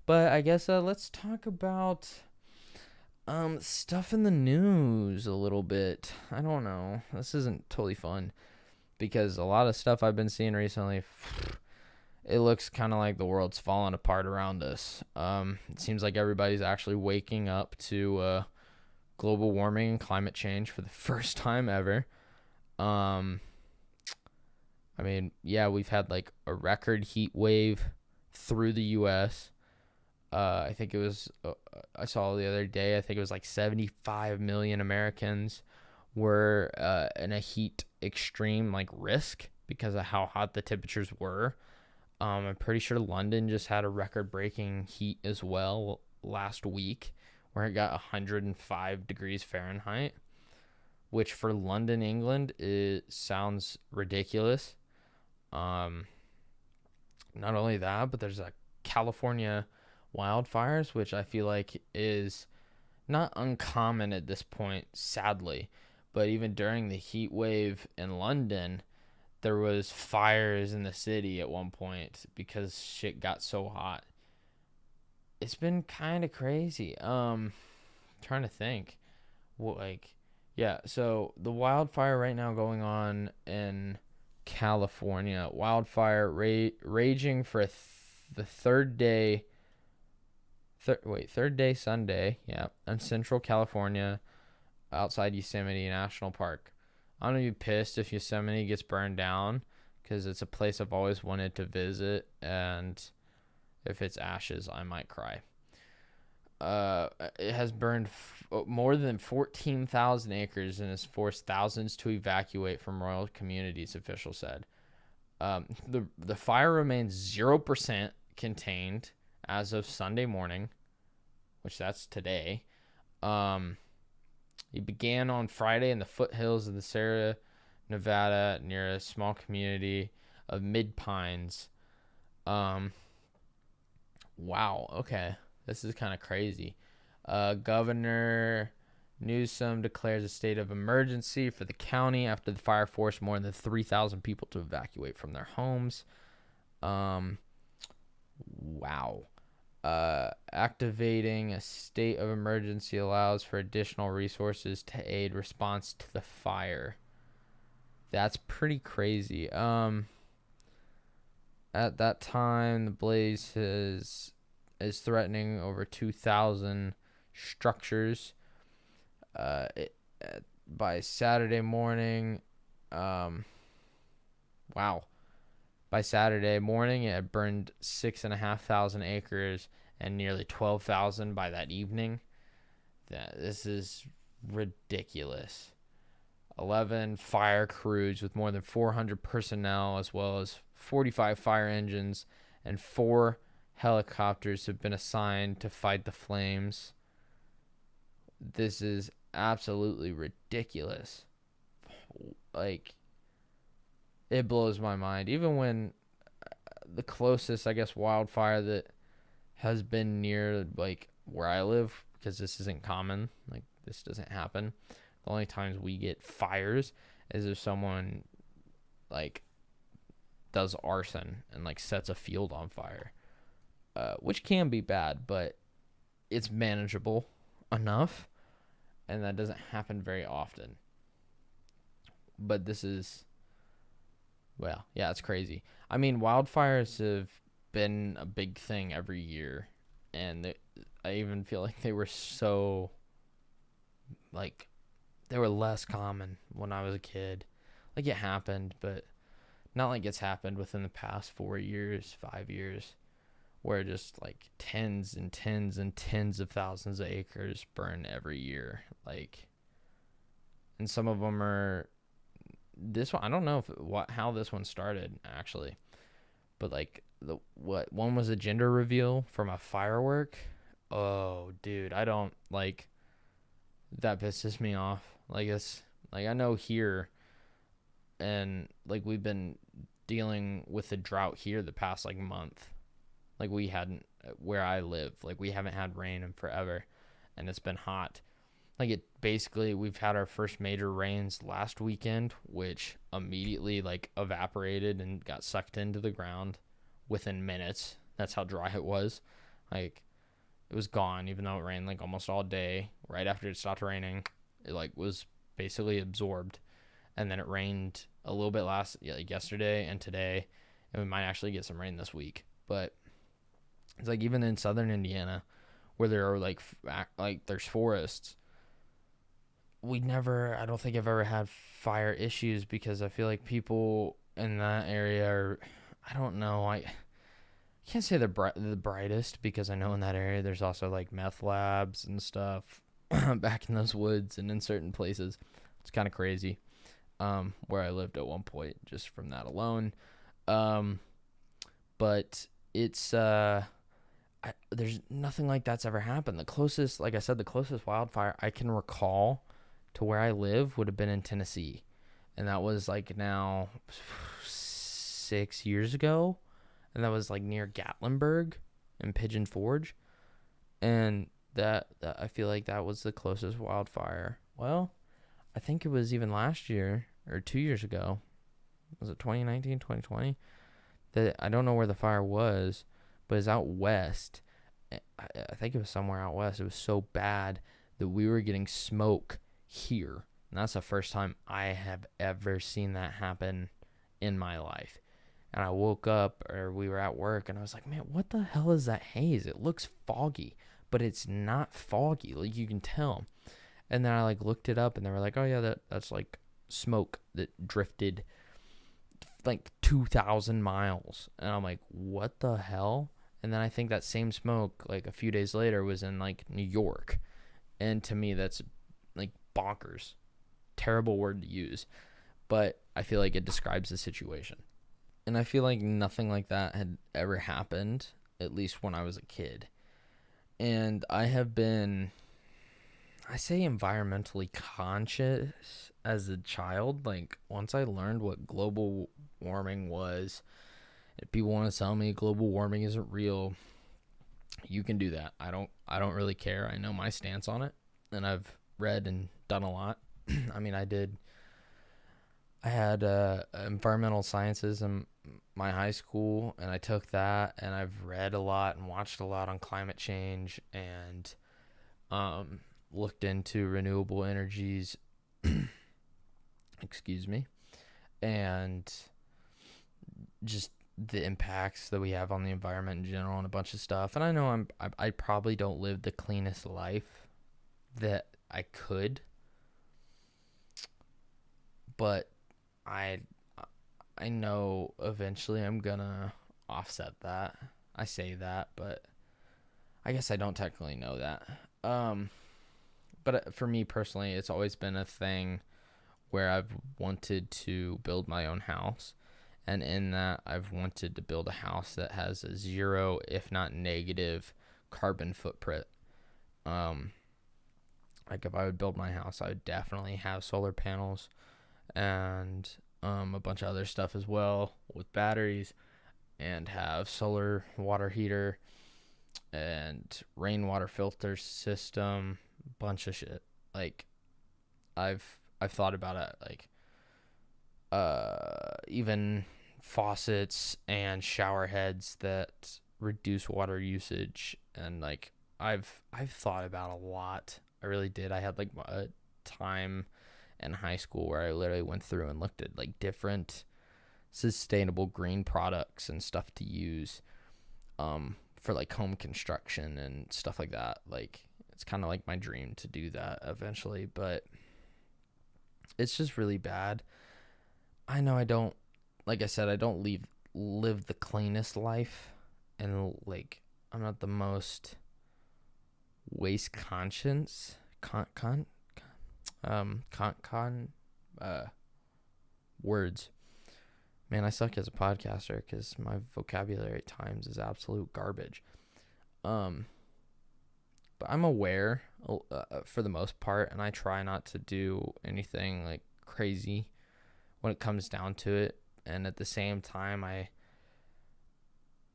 But I guess let's talk about stuff in the news a little bit. I don't know. This isn't totally fun because a lot of stuff I've been seeing recently, it looks kind of like the world's falling apart around us. It seems like everybody's actually waking up to global warming and climate change for the first time ever. Um, I mean, yeah, we've had like a record heat wave through the U.S. I think it was, I saw the other day, I think it was like 75 million Americans were in a heat extreme like risk because of how hot the temperatures were. I'm pretty sure London just had a record breaking heat as well last week where it got 105 degrees Fahrenheit, which for London, England, it sounds ridiculous. Um, Not only that, but there's a California wildfires, which I feel like is not uncommon at this point, sadly. But even during the heat wave in London, there was fires in the city at one point because shit got so hot. It's been kind of crazy. Trying to think. What like yeah, so the wildfire right now going on in California. Wildfire raging for the third day third day Sunday, yeah, in Central California outside Yosemite National Park. I'm gonna be pissed if Yosemite gets burned down because it's a place I've always wanted to visit, and if it's ashes, I might cry. It has burned more than 14,000 acres and has forced thousands to evacuate from rural communities, officials said. The fire remains 0% contained as of Sunday morning, which that's today. It began on Friday in the foothills of the Sierra Nevada near a small community of Mid Pines. Wow. Okay. This is kind of crazy. Governor Newsom declares a state of emergency for the county after the fire forced more than 3,000 people to evacuate from their homes. Wow. Activating a state of emergency allows for additional resources to aid response to the fire. That's pretty crazy. At that time, the blaze is threatening over 2,000 structures. By Saturday morning, wow. By Saturday morning, it had burned 6,500 acres and nearly 12,000 by that evening. This is ridiculous. 11 fire crews with more than 400 personnel, as well as 45 fire engines and 4 helicopters have been assigned to fight the flames. This is absolutely ridiculous. Like, it blows my mind. Even when the closest, I guess, wildfire that has been near, like, where I live, because this isn't common, like, this doesn't happen. The only times we get fires is if someone, like, does arson and, like, sets a field on fire. Which can be bad, but it's manageable enough, and that doesn't happen very often. But this is, well, yeah, it's crazy. I mean, wildfires have been a big thing every year, and I even feel like they were so, like, they were less common when I was a kid. Like, it happened, but not like it's happened within the past 4 years, 5 years. Where just like tens and tens and tens of thousands of acres burn every year. Like, and some of them are this one. I don't know how this one started actually, but like one was a gender reveal from a firework. Oh, dude, I don't like that. Pisses me off. Like, it's like I know here, and like we've been dealing with the drought here the past like month. Like, we hadn't, where I live, like, we haven't had rain in forever, and it's been hot. Like, it basically, we've had our first major rains last weekend, which immediately, like, evaporated and got sucked into the ground within minutes. That's how dry it was. Like, it was gone, even though it rained like almost all day. Right after it stopped raining, it like was basically absorbed, and then it rained a little bit like yesterday and today, and we might actually get some rain this week. But it's like even in southern Indiana, where there are like there's forests, I don't think I've ever had fire issues because I feel like people in that area are, I don't know, I can't say the brightest because I know in that area there's also like meth labs and stuff back in those woods and in certain places. It's kind of crazy. Where I lived at one point, just from that alone. But it's there's nothing like that's ever happened. The closest, like I said, the closest wildfire I can recall to where I live would have been in Tennessee, and that was like now 6 years ago, and that was like near Gatlinburg and Pigeon Forge, and that I feel like that was the closest wildfire. Well, I think it was even last year or 2 years ago. Was it 2019, 2020? That I don't know where the fire was, but it's out west. I think it was somewhere out west. It was so bad that we were getting smoke here. And that's the first time I have ever seen that happen in my life. And I woke up, or we were at work, and I was like, man, what the hell is that haze? It looks foggy, but it's not foggy. Like, you can tell. And then I like looked it up, and they were like, oh yeah, that's like smoke that drifted like 2,000 miles. And I'm like, what the hell? And then I think that same smoke, like a few days later, was in like New York. And to me, that's like bonkers. Terrible word to use. But I feel like it describes the situation. And I feel like nothing like that had ever happened, at least when I was a kid. And I have been, I say environmentally conscious as a child. Like, once I learned what global warming was, if people want to tell me global warming isn't real, you can do that. I don't really care. I know my stance on it, and I've read and done a lot. I mean, I had environmental sciences in my high school, and I took that, and I've read a lot and watched a lot on climate change, and looked into renewable energies. Excuse me. And just the impacts that we have on the environment in general and a bunch of stuff. And I know I probably don't live the cleanest life that I could, but I know eventually I'm gonna offset that. I say that, but I guess I don't technically know that. But for me personally, it's always been a thing where I've wanted to build my own house. And in that, I've wanted to build a house that has a zero, if not negative, carbon footprint. Like if I would build my house, I would definitely have solar panels and a bunch of other stuff as well with batteries, and have solar water heater and rainwater filter system, bunch of shit. Like I've thought about it, like even faucets and shower heads that reduce water usage, and like I've thought about a lot. I really did. I had like a time in high school where I literally went through and looked at like different sustainable green products and stuff to use for like home construction and stuff like that. Like it's kind of like my dream to do that eventually, but it's just really bad. I know I don't, like I said, I don't live the cleanest life, and like I'm not the most waste conscious words. Man, I suck as a podcaster because my vocabulary at times is absolute garbage. But I'm aware for the most part, and I try not to do anything like crazy when it comes down to it. And at the same time, I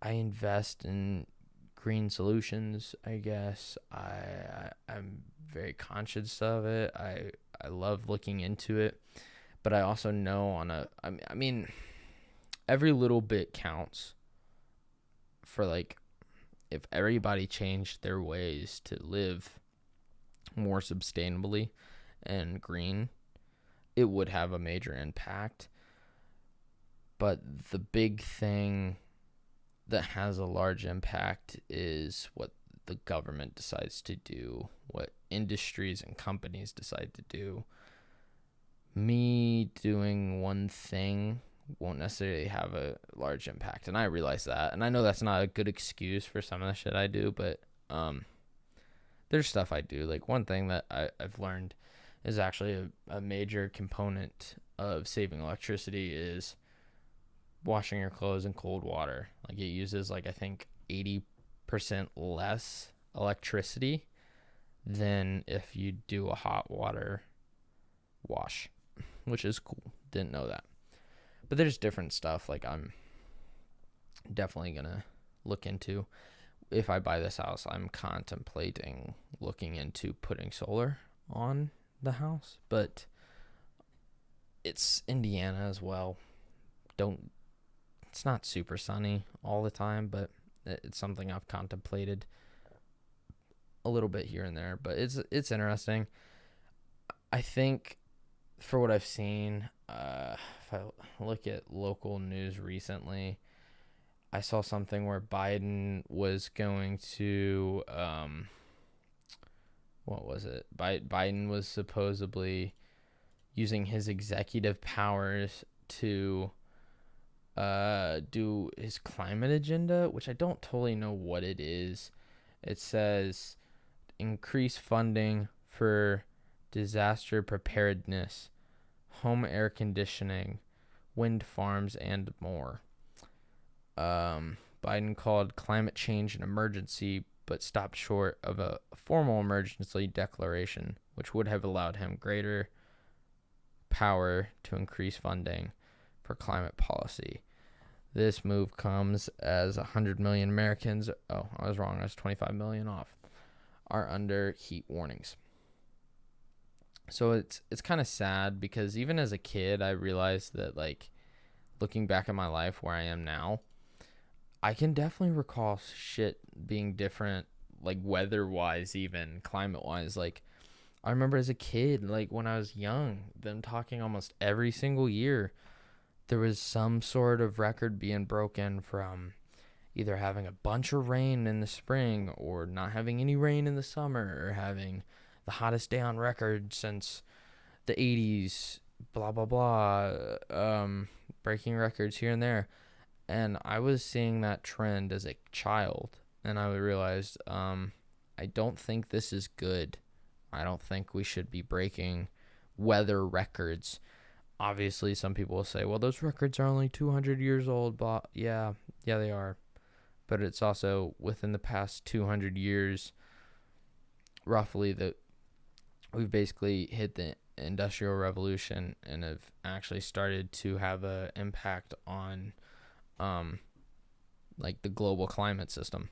invest in green solutions, I guess. I'm very conscious of it. I love looking into it, but I also know I mean, every little bit counts for like if everybody changed their ways to live more sustainably and green, it would have a major impact. But the big thing that has a large impact is what the government decides to do, what industries and companies decide to do. Me doing one thing won't necessarily have a large impact, and I realize that, and I know that's not a good excuse for some of the shit I do, but there's stuff I do. Like, one thing that I've learned is actually a major component of saving electricity is washing your clothes in cold water. Like, it uses, like, I think 80% less electricity than if you do a hot water wash, which is cool. Didn't know that. But there's different stuff like I'm definitely gonna look into. If I buy this house, I'm contemplating looking into putting solar on the house, but it's Indiana as well. It's not super sunny all the time, but it's something I've contemplated a little bit here and there. But it's interesting. I think for what I've seen, if I look at local news recently, I saw something where Biden was going to, what was it? Biden was supposedly using his executive powers to do his climate agenda, which I don't totally know what it is. It says increase funding for disaster preparedness, home air conditioning, wind farms, and more. Biden called climate change an emergency, but stopped short of a formal emergency declaration, which would have allowed him greater power to increase funding for climate policy. This move comes as 100 million Americans, I was wrong, I was 25 million off, are under heat warnings. So it's kind of sad because even as a kid, I realized that, like, looking back at my life where I am now, I can definitely recall shit being different, like weather-wise, even climate-wise. Like, I remember as a kid, like when I was young, them talking almost every single year there was some sort of record being broken from either having a bunch of rain in the spring or not having any rain in the summer or having the hottest day on record since the 80s, blah, blah, blah, breaking records here and there. And I was seeing that trend as a child, and I realized I don't think this is good. I don't think we should be breaking weather records. Obviously, some people will say, well, those records are only 200 years old. But yeah, they are. But it's also within the past 200 years, roughly, that we've basically hit the Industrial Revolution and have actually started to have an impact on like the global climate system.